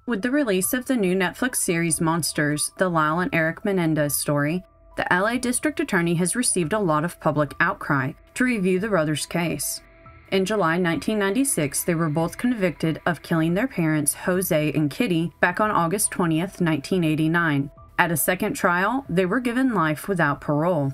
With the release of the new Netflix series Monsters, the Lyle and Erik Menendez story, the LA District Attorney has received a lot of public outcry to review the brothers' case. In July 1996, they were both convicted of killing their parents, Jose and Kitty, back on August 20th, 1989. At a second trial, they were given life without parole.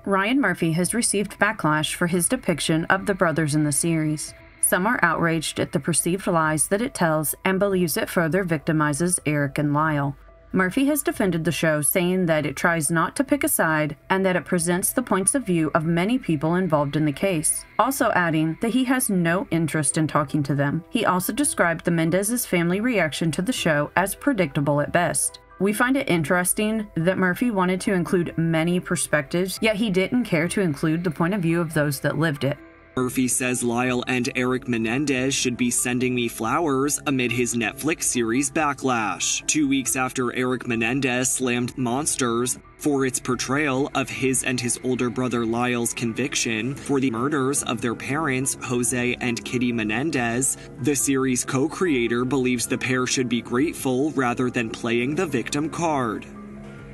Ryan Murphy has received backlash for his depiction of the brothers in the series. Some are outraged at the perceived lies that it tells and believes it further victimizes Erik and Lyle. Murphy has defended the show, saying that it tries not to pick a side and that it presents the points of view of many people involved in the case, also adding that he has no interest in talking to them. He also described the Menendez's family reaction to the show as predictable at best. We find it interesting that Murphy wanted to include many perspectives, yet he didn't care to include the point of view of those that lived it. Murphy says Lyle and Erik Menendez should be sending me flowers amid his Netflix series backlash. 2 weeks after Erik Menendez slammed Monsters for its portrayal of his and his older brother Lyle's conviction for the murders of their parents, Jose and Kitty Menendez, the series co-creator believes the pair should be grateful rather than playing the victim card.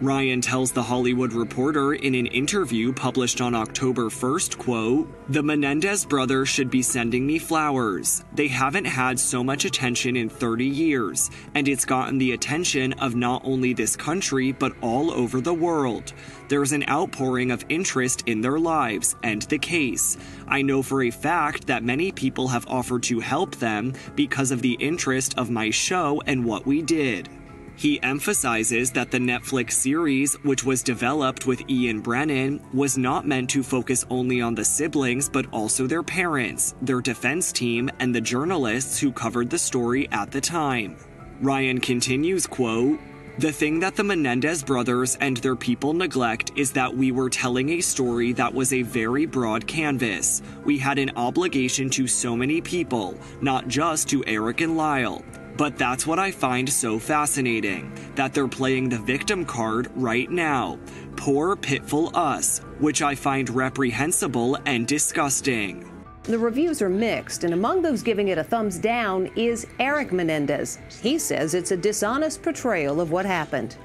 Ryan tells The Hollywood Reporter in an interview published on October 1st, quote, "The Menendez brothers should be sending me flowers. They haven't had so much attention in 30 years, and it's gotten the attention of not only this country, but all over the world. There's an outpouring of interest in their lives and the case. I know for a fact that many people have offered to help them because of the interest of my show and what we did." He emphasizes that the Netflix series, which was developed with Ian Brennan, was not meant to focus only on the siblings but also their parents, their defense team, and the journalists who covered the story at the time. Ryan continues, quote, "The thing that the Menendez brothers and their people neglect is that we were telling a story that was a very broad canvas. We had an obligation to so many people, not just to Erik and Lyle. But that's what I find so fascinating, that they're playing the victim card right now. Poor, pitiful us, which I find reprehensible and disgusting." The reviews are mixed, and among those giving it a thumbs down is Erik Menendez. He says it's a dishonest portrayal of what happened.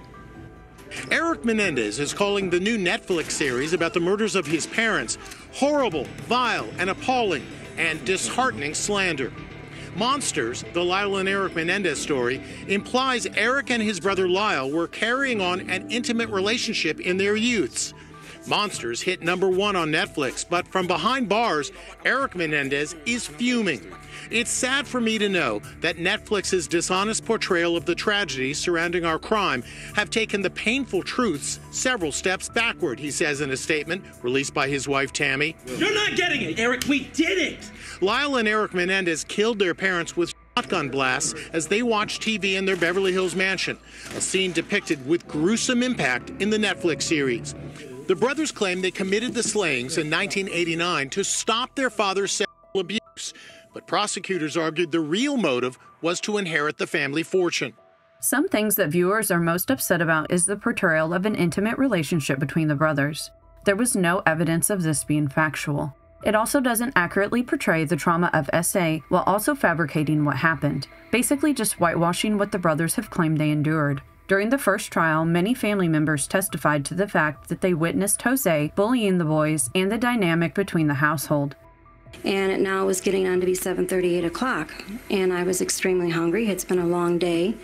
Erik Menendez is calling the new Netflix series about the murders of his parents horrible, vile, and appalling, and disheartening slander. Monsters, the Lyle and Erik Menendez story, implies Erik and his brother Lyle were carrying on an intimate relationship in their youths. Monsters hit #1 on Netflix, but from behind bars, Erik Menendez is fuming. "It's sad for me to know that Netflix's dishonest portrayal of the tragedies surrounding our crime have taken the painful truths several steps backward," he says in a statement released by his wife Tammy. "You're not getting it, Erik. We did it." Lyle and Erik Menendez killed their parents with shotgun blasts as they watched TV in their Beverly Hills mansion, a scene depicted with gruesome impact in the Netflix series. The brothers claim they committed the slayings in 1989 to stop their father's sexual abuse, but prosecutors argued the real motive was to inherit the family fortune. Some things that viewers are most upset about is the portrayal of an intimate relationship between the brothers. There was no evidence of this being factual. It also doesn't accurately portray the trauma of SA while also fabricating what happened, basically just whitewashing what the brothers have claimed they endured. During the first trial, many family members testified to the fact that they witnessed Jose bullying the boys and the dynamic between the household. And it now was getting on to be 7:30, 8 o'clock, and I was extremely hungry. It's been a long day.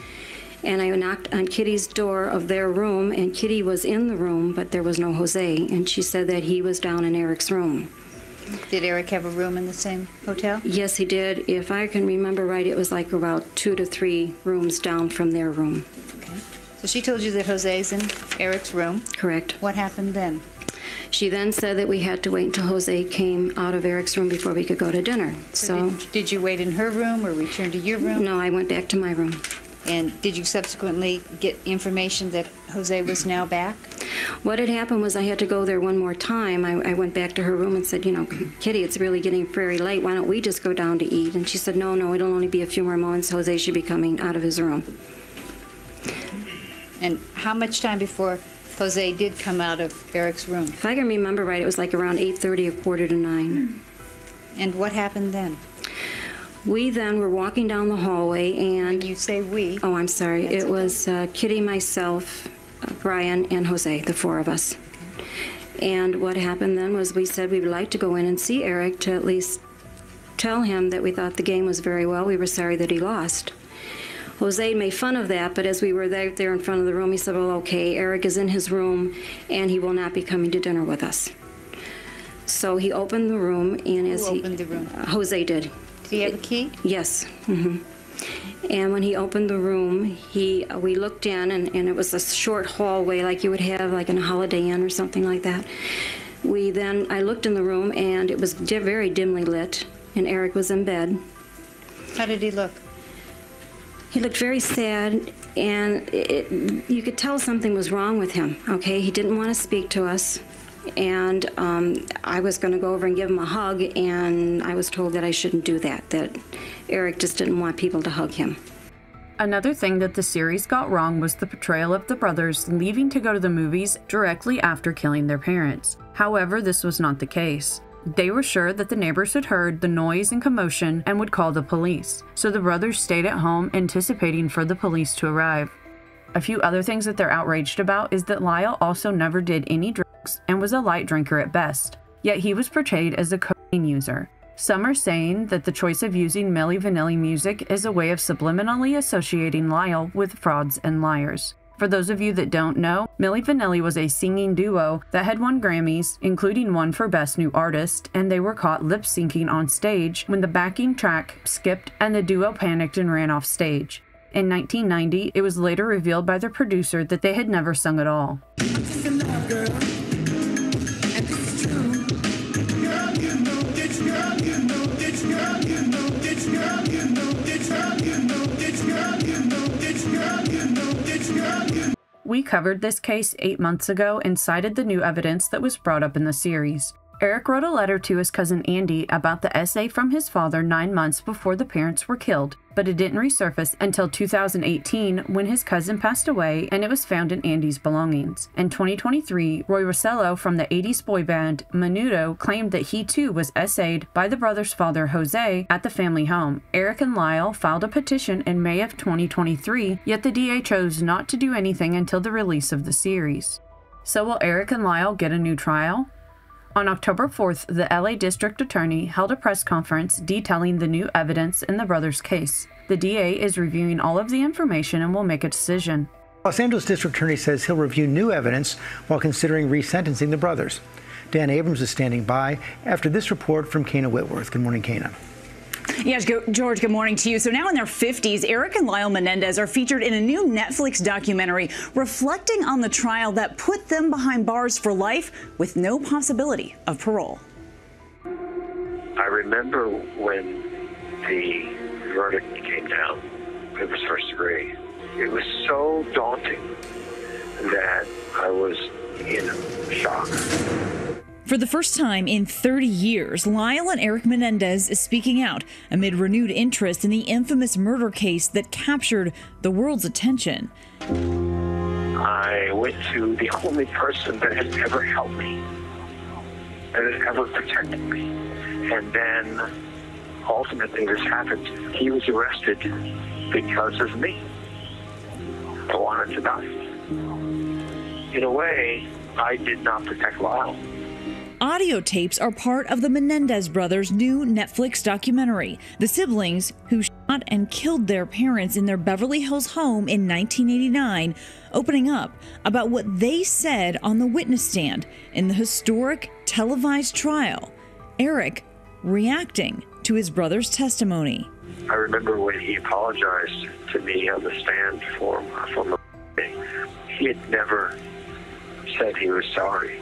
And I knocked on Kitty's door of their room, and Kitty was in the room, but there was no Jose, and she said that he was down in Erik's room. Did Erik have a room in the same hotel? Yes, he did. If I can remember right, it was like about 2 to 3 rooms down from their room. Okay. So she told you that Jose's in Erik's room? Correct. What happened then? She then said that we had to wait until Jose came out of Erik's room before we could go to dinner. So did you wait in her room or return to your room? No, I went back to my room. And did you subsequently get information that Jose was now back? What had happened was I had to go there one more time. I went back to her room and said, you know, Kitty, it's really getting very late. Why don't we just go down to eat? And she said, no, it'll only be a few more moments. Jose should be coming out of his room. And how much time before Jose did come out of Erik's room? If I can remember right, it was like around 8:30 or 8:45. And what happened then? We then were walking down the hallway, and When you say we. oh, I'm sorry. That's It was Kitty, myself, Brian, and Jose, the four of us. And what happened then was we said we would like to go in and see Erik to at least tell him that we thought the game was very well. We were sorry that he lost. Jose made fun of that, but as we were there in front of the room, he said, well, okay, Erik is in his room, and he will not be coming to dinner with us. So he opened the room, and as Who opened the room? Jose did. Did he have a key? Yes. And when he opened the room, we looked in, and it was a short hallway like you would have like in a Holiday Inn or something like that. I looked in the room, and it was very dimly lit, and Erik was in bed. How did he look? He looked very sad, and you could tell something was wrong with him, okay? He didn't want to speak to us, and I was going to go over and give him a hug, and I was told that I shouldn't do that Erik just didn't want people to hug him. Another thing that the series got wrong was the portrayal of the brothers leaving to go to the movies directly after killing their parents. However, this was not the case. They were sure that the neighbors had heard the noise and commotion and would call the police, so the brothers stayed at home anticipating for the police to arrive. A few other things that they're outraged about is that Lyle also never did any drugs and was a light drinker at best, yet he was portrayed as a cocaine user. Some are saying that the choice of using Milli Vanilli music is a way of subliminally associating Lyle with frauds and liars. For those of you that don't know, Milli Vanilli was a singing duo that had won Grammys, including one for Best New Artist, and they were caught lip-syncing on stage when the backing track skipped and the duo panicked and ran off stage. In 1990, it was later revealed by their producer that they had never sung at all. We covered this case 8 months ago and cited the new evidence that was brought up in the series. Erik wrote a letter to his cousin Andy about the essay from his father 9 months before the parents were killed, but it didn't resurface until 2018 when his cousin passed away and it was found in Andy's belongings. In 2023, Roy Rossello from the 80s boy band Menudo claimed that he too was essayed by the brothers' father Jose at the family home. Erik and Lyle filed a petition in May of 2023, yet the DA chose not to do anything until the release of the series. So will Erik and Lyle get a new trial? On October 4th, the LA District Attorney held a press conference detailing the new evidence in the brothers' case. The DA is reviewing all of the information and will make a decision. Los Angeles District Attorney says he'll review new evidence while considering resentencing the brothers. Dan Abrams is standing by after this report from Kana Whitworth. Good morning, Kana. Yes, George, good morning to you. So now in their 50s, Erik and Lyle Menendez are featured in a new Netflix documentary reflecting on the trial that put them behind bars for life with no possibility of parole. I remember when the verdict came down, it was first degree. It was so daunting that I was in shock. For the first time in 30 years, Lyle and Erik Menendez is speaking out amid renewed interest in the infamous murder case that captured the world's attention. I went to the only person that has ever helped me, that has ever protected me. And then, ultimately, this happened. He was arrested because of me. I wanted to die. In a way, I did not protect Lyle. Audio tapes are part of the Menendez brothers' new Netflix documentary. The siblings who shot and killed their parents in their Beverly Hills home in 1989, opening up about what they said on the witness stand in the historic televised trial. Erik reacting to his brother's testimony. I remember when he apologized to me on the stand for he had never said he was sorry.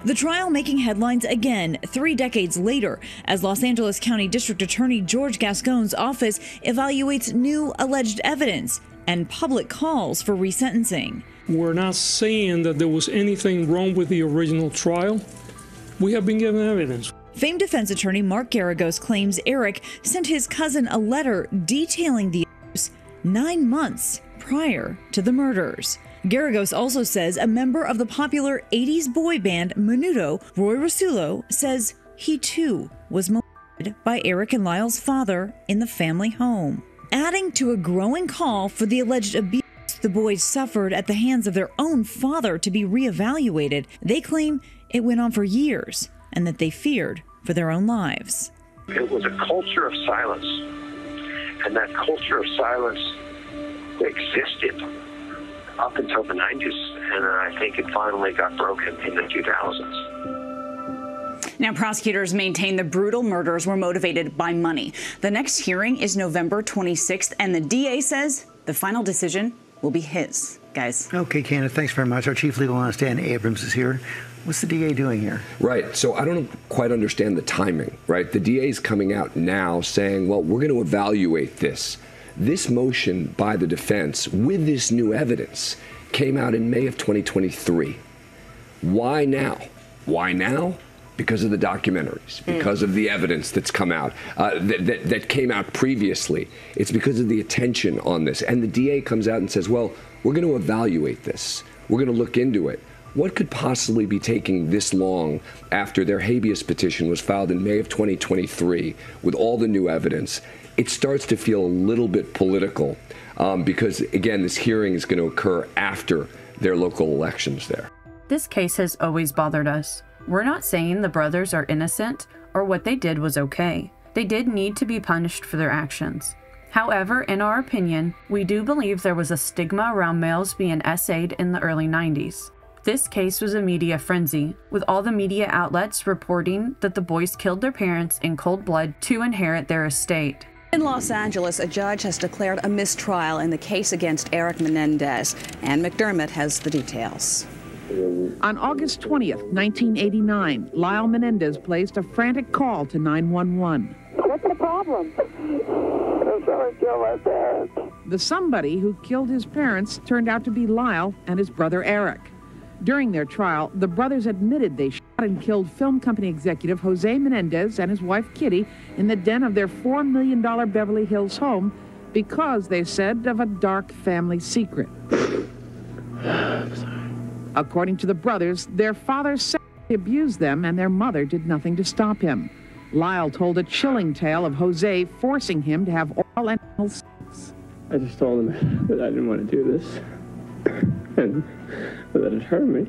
The trial making headlines again 3 decades later as Los Angeles County District Attorney George Gascon's office evaluates new alleged evidence and public calls for resentencing. We're not saying that there was anything wrong with the original trial. We have been given evidence. Famed defense attorney Mark Garagos claims Erik sent his cousin a letter detailing the abuse 9 months prior to the murders. Garagos also says a member of the popular 80s boy band Menudo, Roy Rossello, says he too was molested. by Erik and Lyle's father in the family home, adding to a growing call for the alleged abuse the boys suffered at the hands of their own father to be reevaluated. They claim it went on for years and that they feared for their own lives. It was a culture of silence, and that culture of silence existed up until the 90s, and I think it finally got broken in the 2000s. Now, prosecutors maintain the brutal murders were motivated by money. The next hearing is November 26th, and the DA says the final decision will be his. Guys. Okay, Candace, thanks very much. Our chief legal analyst, Dan Abrams, is here. What's the DA doing here? Right. So I don't quite understand the timing, right? The DA is coming out now saying, well, we're going to evaluate this. This motion by the defense with this new evidence came out in May of 2023. Why now? Why now? Because of the documentaries, because of the evidence that's come out, that came out previously. It's because of the attention on this. And the DA comes out and says, well, we're going to evaluate this. We're going to look into it. What could possibly be taking this long after their habeas petition was filed in May of 2023 with all the new evidence? It starts to feel a little bit political because, again, this hearing is going to occur after their local elections there. This case has always bothered us. We're not saying the brothers are innocent or what they did was okay. They did need to be punished for their actions. However, in our opinion, we do believe there was a stigma around males being essayed in the early 90s. This case was a media frenzy, with all the media outlets reporting that the boys killed their parents in cold blood to inherit their estate. In Los Angeles, a judge has declared a mistrial in the case against Erik Menendez. Ann McDermott has the details. On August 20th, 1989, Lyle Menendez placed a frantic call to 911. What's the problem? Someone killed my parents. The somebody who killed his parents turned out to be Lyle and his brother Erik. During their trial, the brothers admitted they shot and killed film company executive Jose Menendez and his wife Kitty in the den of their $4 million Beverly Hills home because, they said, of a dark family secret. According to the brothers, their father sexually abused them and their mother did nothing to stop him. Lyle told a chilling tale of Jose forcing him to have oral and anal sex. I just told him that I didn't want to do this and that it hurt me.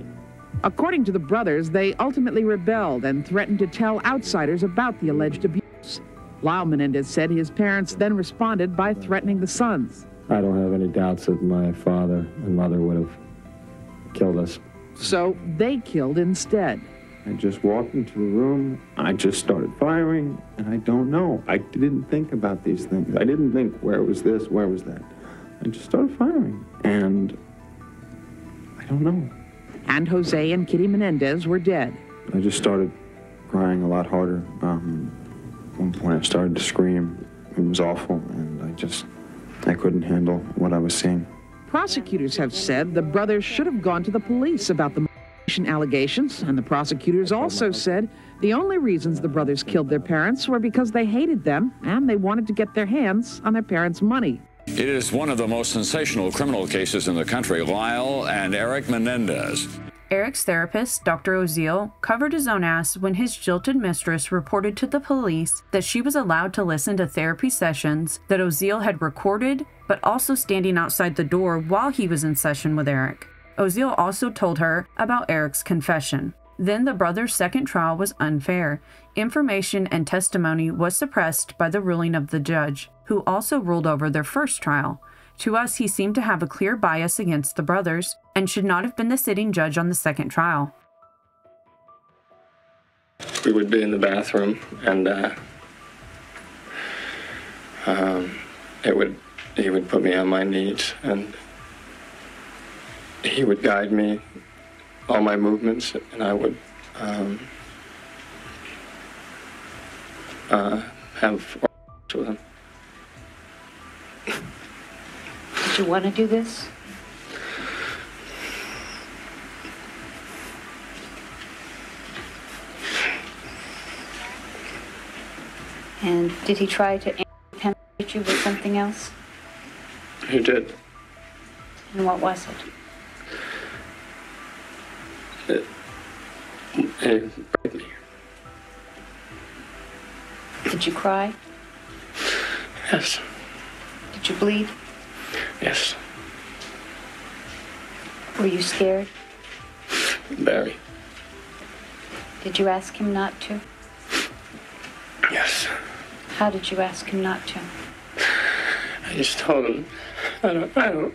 According to the brothers, they ultimately rebelled and threatened to tell outsiders about the alleged abuse. Lyle Menendez said his parents then responded by threatening the sons. I don't have any doubts that my father and mother would have killed us. So they killed instead. I just walked into the room, I just started firing, and I don't know. I didn't think about these things. I didn't think, where was this, where was that? I just started firing, and I don't know. And Jose and Kitty Menendez were dead. I just started crying a lot harder. At one point I started to scream. It was awful, and I couldn't handle what I was seeing. Prosecutors have said the brothers should have gone to the police about the allegations, and the prosecutors also said the only reasons the brothers killed their parents were because they hated them and they wanted to get their hands on their parents' money. It is one of the most sensational criminal cases in the country, Lyle and Erik Menendez. Erik's therapist, Dr. Oziel, covered his own ass when his jilted mistress reported to the police that she was allowed to listen to therapy sessions that Oziel had recorded, but also standing outside the door while he was in session with Erik. Oziel also told her about Erik's confession. Then the brothers' second trial was unfair. Information and testimony was suppressed by the ruling of the judge, who also ruled over their first trial. To us, he seemed to have a clear bias against the brothers and should not have been the sitting judge on the second trial. We would be in the bathroom, and he would put me on my knees, and he would guide me, all my movements, and I would have with him. Did you want to do this? And did he try to penetrate you with something else? He did. And what was it? He raped me. Did Did you cry? Yes. Did you bleed? Yes. Were you scared? Very. Did you ask him not to? Yes. How did you ask him not to? I just told him, I don't.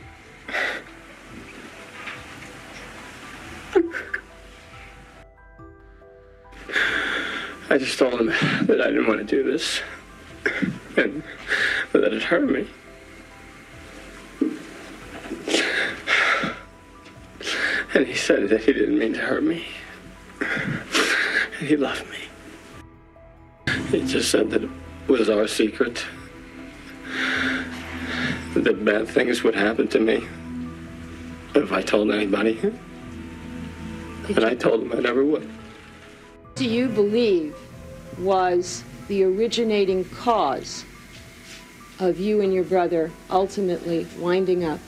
I just told him that I didn't want to do this, and that it hurt me. And he said that he didn't mean to hurt me. And he loved me. He just said that it was our secret. That bad things would happen to me if I told anybody. And I told him I never would. Do you believe was the originating cause of you and your brother ultimately winding up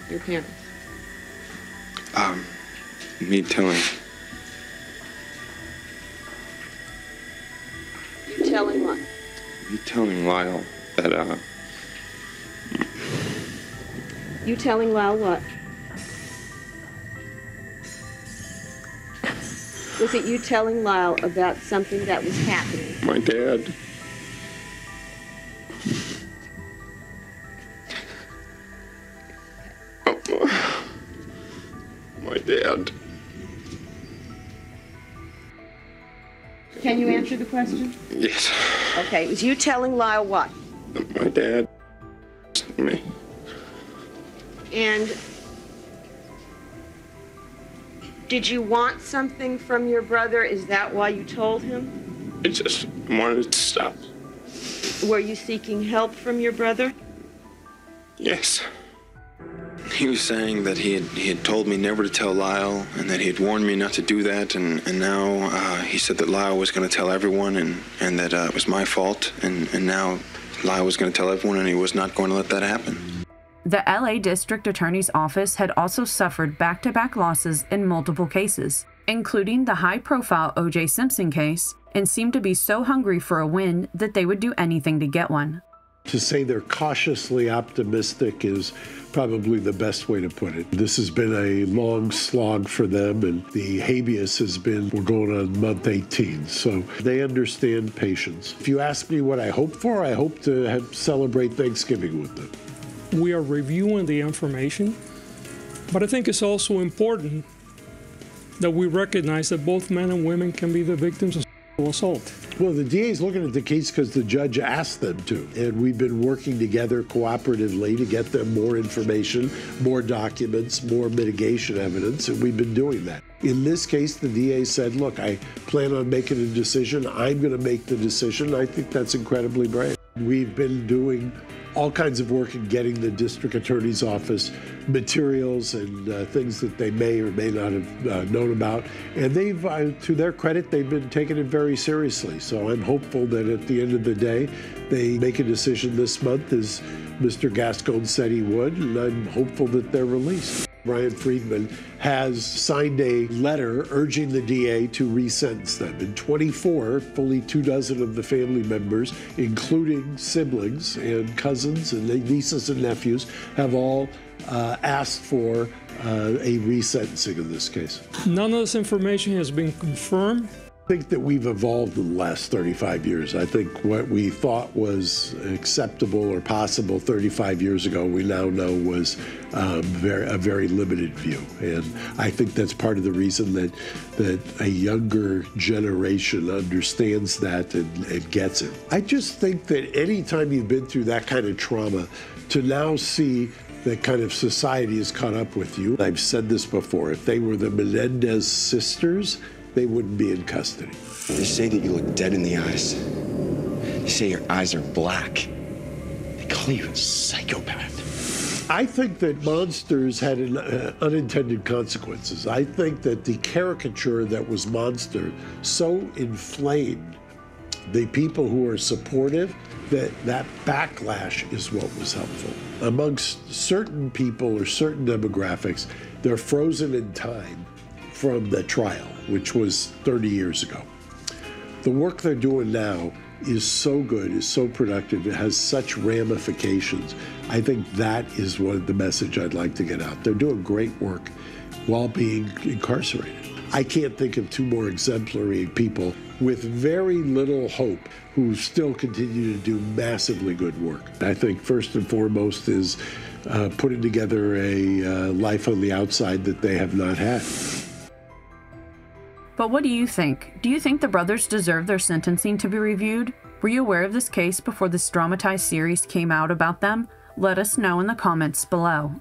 your parents? Me telling. You telling what? Me telling Lyle that, You telling Lyle what? Was it you telling Lyle about something that was happening? my dad. My dad. Can you answer the question? Yes. Okay, it was you telling Lyle what? My dad. Me. And did you want something from your brother? Is that why you told him? I just wanted it to stop. Were you seeking help from your brother? Yes. He was saying that he had told me never to tell Lyle, and that he had warned me not to do that, and now he said that Lyle was going to tell everyone, and that it was my fault, and now Lyle was going to tell everyone, and he was not going to let that happen. The LA District Attorney's Office had also suffered back-to-back losses in multiple cases, including the high-profile O.J. Simpson case, and seemed to be so hungry for a win that they would do anything to get one. To say they're cautiously optimistic is probably the best way to put it. This has been a long slog for them, and the habeas has been, we're going on month 18, so they understand patience. If you ask me what I hope for, I hope to celebrate Thanksgiving with them. We are reviewing the information, but I think it's also important that we recognize that both men and women can be the victims of sexual assault. Well, the DA is looking at the case because the judge asked them to, and we've been working together cooperatively to get them more information, more documents, more mitigation evidence, and we've been doing that. In this case, the DA said, look, I plan on making a decision. I'm going to make the decision. I think that's incredibly brave. We've been doing all kinds of work in getting the district attorney's office materials and things that they may or may not have known about. And they've, to their credit, they've been taking it very seriously. So I'm hopeful that at the end of the day, they make a decision this month, as Mr. Gascon said he would, and I'm hopeful that they're released. Brian Friedman has signed a letter urging the DA to resentence them. And 24, fully 24 of the family members, including siblings and cousins and nieces and nephews, have all asked for a resentencing in this case. None of this information has been confirmed. I think that we've evolved in the last 35 years. I think what we thought was acceptable or possible 35 years ago, we now know was a very limited view. And I think that's part of the reason that a younger generation understands that and gets it. I just think that any time you've been through that kind of trauma, to now see that kind of society has caught up with you. I've said this before, if they were the Menendez sisters, they wouldn't be in custody. They say that you look dead in the eyes. They say your eyes are black. They call you a psychopath. I think that Monsters had unintended consequences. I think that the caricature that was Monster so inflamed the people who are supportive that backlash is what was helpful. Amongst certain people or certain demographics, they're frozen in time from the trial, which was 30 years ago. The work they're doing now is so good, is so productive, it has such ramifications. I think that is the message I'd like to get out. They're doing great work while being incarcerated. I can't think of two more exemplary people with very little hope who still continue to do massively good work. I think first and foremost is putting together a life on the outside that they have not had. But what do you think? Do you think the brothers deserve their sentencing to be reviewed? Were you aware of this case before this dramatized series came out about them? Let us know in the comments below.